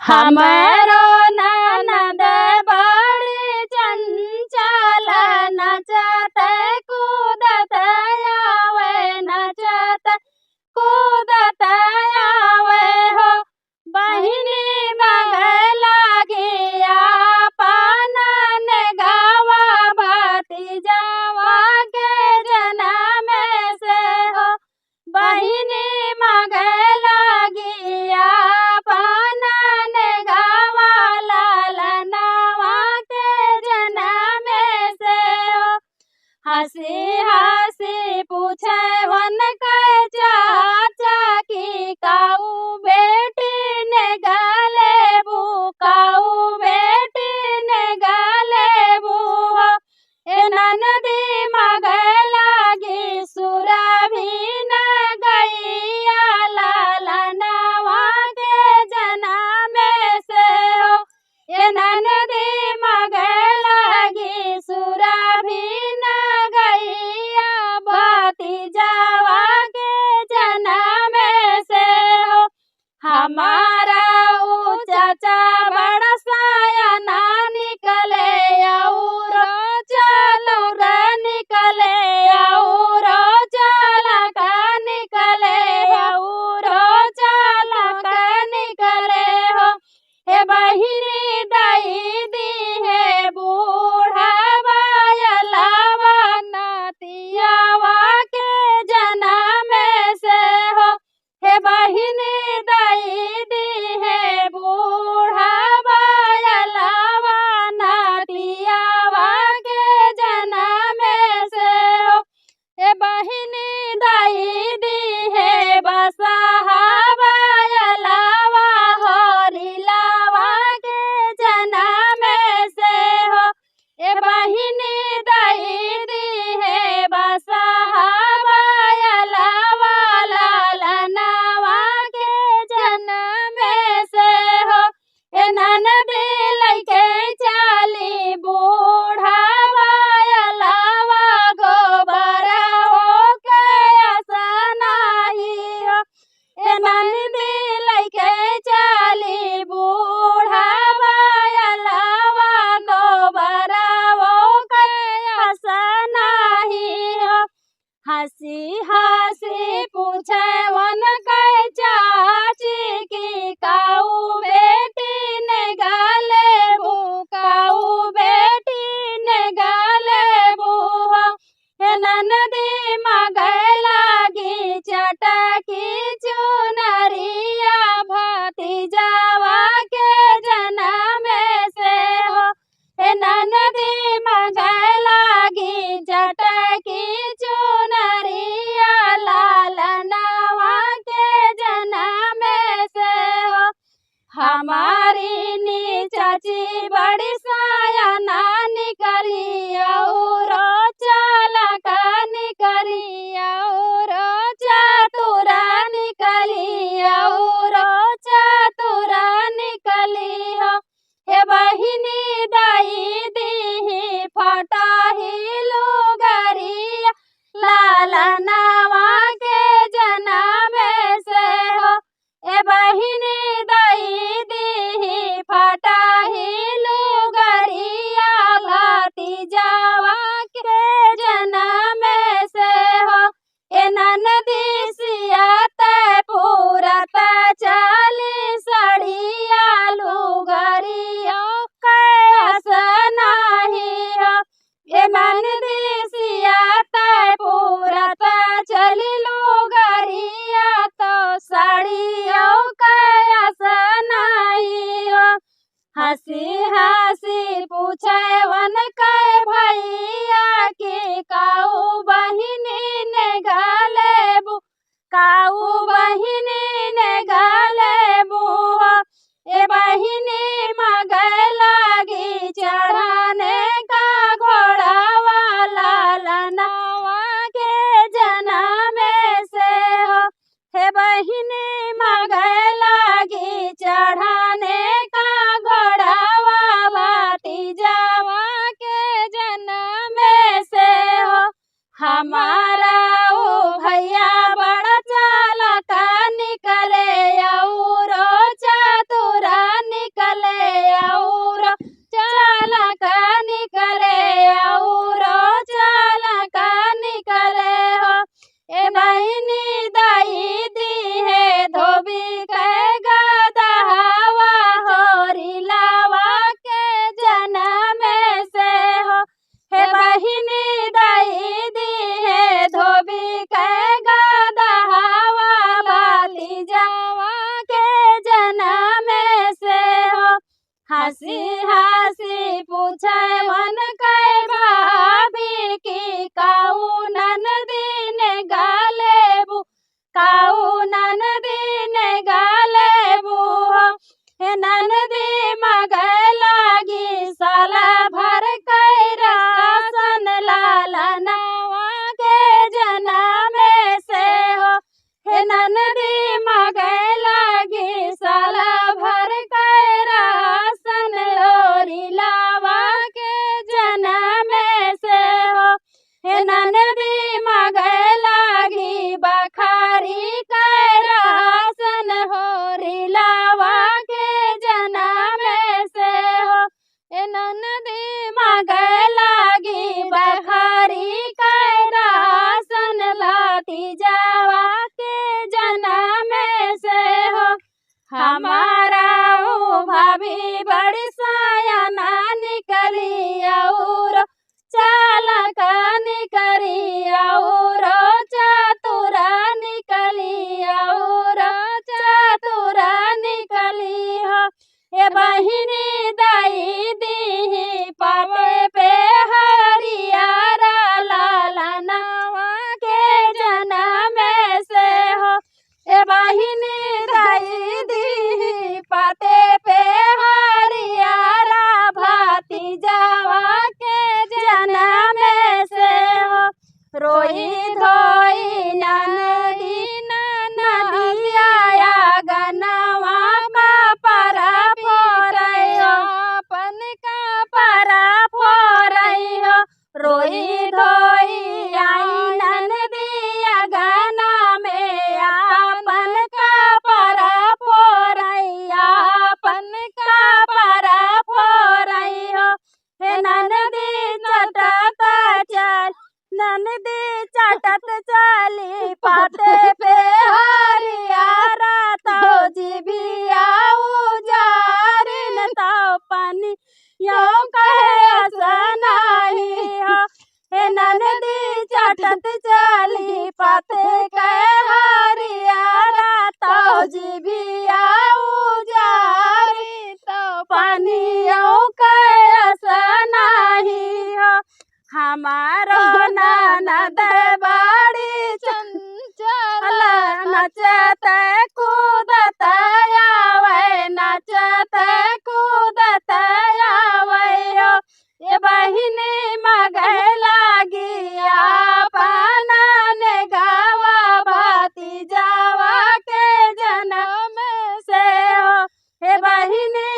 हमरो ननद बड़ी चंचल नचत कूदत आवे नचत कूदत आवे हो बहिनी मंगल गिया पानन गावा भतीजावा के जन्म से हो बहिनी मंगल गिया पानन गावा लालनवा के जन्म से हो हंसी हंसी पूछे वन के चाचा की काऊ बेटी ने गाले बू काऊ बेटी ने गाले बू हो ए ननदी मगल गी सुरा भी न गैया लालनवा के जन्म से हो ए ननदी मगल गी सुरा भी न गैया भतीजावा के जन्म से हो हमारा ऊ चाचा बड़ा साया ना निकले और चलो रे निकले और चला का निकले और चला का निकले हो हे बहिनी दाई दी है बूढ़ा बायलावा नतियावा के जन्म से हो हे बहिनी दाई दी है बूढ़ा बायलावा नतियावा के जन्म से हो हे बहिनी दाई दी है बसहा बायलावा होरिलावा के जन्म से हो ए बहिनी दाई दी है बसहा बायलावा लालनवा के जन्म से हो ए ननदी लइके चाली बूढ़ा बायलावा गोबरा हो के असनाही हो ए ननदी लइके चाली बूढ़ा बायलावा गोबरा हो के असनाही हो हंसी हंसी पूछे वन के चाची की काऊ बेटी ने गाले बू काऊ बेटी ने गाले बू हो हे ननदी मगल गी चटकी चुनरिया भतीजावा के जन्म से हो हे ननदी मगल गी चटकी चुनरिया लालनवा के जन्म से हो हमारी नी चाची बड़ी साया नानी करी और चला का निकली और चतुरा निकली और चतुरा निकली हो हे बहिनी दाई दी फटा ही लुगरिया लालनवा के जन्म से हो ए बहिनी दाई दी फटा ही लुगरिया भतीजावा के जन्म से हो ए ननदी सियात पूरत चाली सड़िया लुगरिया के असनाही हो ए ननदी सियात पूरत चली लुगरिया तो साड़ियों का असनाही हो हंसी हंसी पूछे वन कई भाभी की काऊ ननदी ने गाले बू काऊ ननदी ने गाले बू हे ननदी मगे लागी साला भर कई रासन लाला नवा के जना में से हो हे ननदी मगे लागी साला भर कई रासन लोरी लावा के जना में से हो हे ननदी मगे लागी बखारी कई रासन हो रिलावा के जना में से हो हे ननदी मगे लागी बखारी कई रासन लाती जावा के जना में से हो हमारा ओ भाभी बड़ी सायना निकली और चालक निकली और चतुरा निकली और चतुरा निकली हो ये बहिनी दाई दी पापे पे हरियारा लाला नवा के जना में से हो ये बहिनी दाई दी पाते पे हरियारा भाती जावा के जना में से हो रोई धोई नदी नदी आया गनवा का परा फोरैयो अपन का परा फोरैयो रोई धोई आई नदी गना में अपन का परा फोरैया अपन का परा फोरैयो हे ननदी चटत चल ननदी चटत चली पाते पे हरियारा तो जीबिया उजारिन तो पानी यो कहे असनाही हो हे ननदी चटत चली पाते के हरियारा तो जीबिया उजारी तो पानी यो कहे असनाही हो हमारो ननद बाड़ी चंचल नचत कूदत आवे नचत कूदत आवे हो ये बहिनी मगे लागी अपना ने गावा भाती जावा के जन्म से हो हे बहिनी